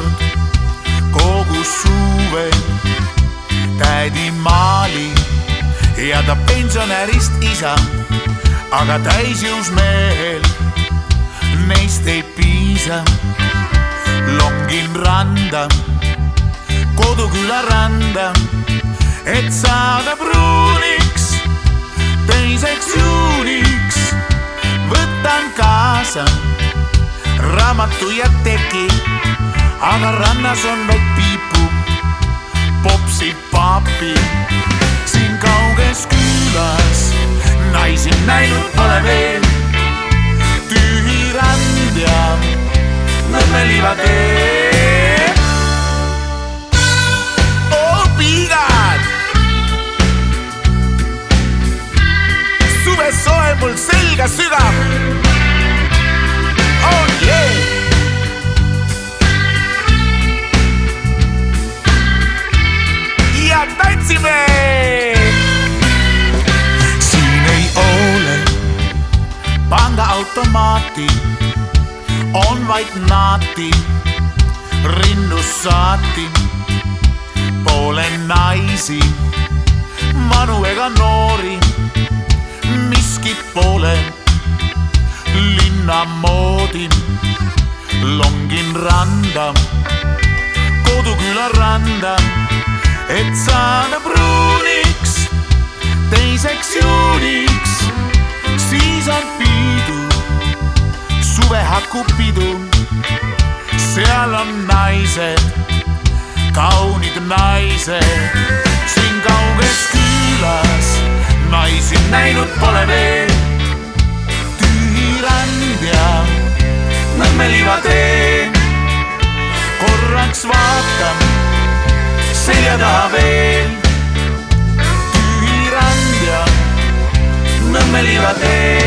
kord kogu suve tädi maali ja ta pensionärist isa, aga täisjõus mehel neist ei piisa. Longin randa, koduküla randa, et saada pruuniks. Teiseks juuniks võtan kaasa raamatu ja teki, aga rannas on vaid piipu, popsi papi. Siin kauges külas naisi näinud pole veel, tühi rand ja Nõmme liivatee. Oh pigad, suve soe mul selga sügav. Oh yeah. Ja tantsime. Siin ei ole pangaautomaati, on vaid naati, rinnus saati. Poole naisi, vanu ega noori, miskit pole linna moodi. Longin randa, koduküla randa, et saada pruuniks. Teiseks juuniks, siis on piidu, suvehakupidu. Seal on naised, kaunid naised. Siin kauges külas naisi näinud pole veel, tühi rand ja Nõmme liivatee. Korraks vaatan selja taha veel, tühi rand ja Nõmme liivatee.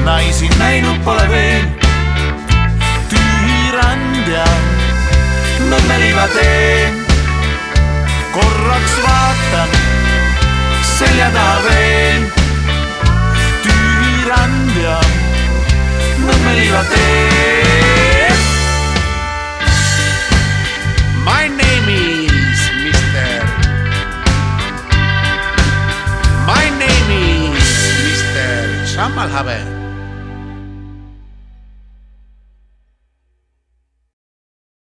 Naisi näinud pole veel, tühi rand ja Nõmme liivatee. Korraks vaatan selja taha veel, tühi rand ja Nõmme liivatee. My name is Mr. Shamalhabe.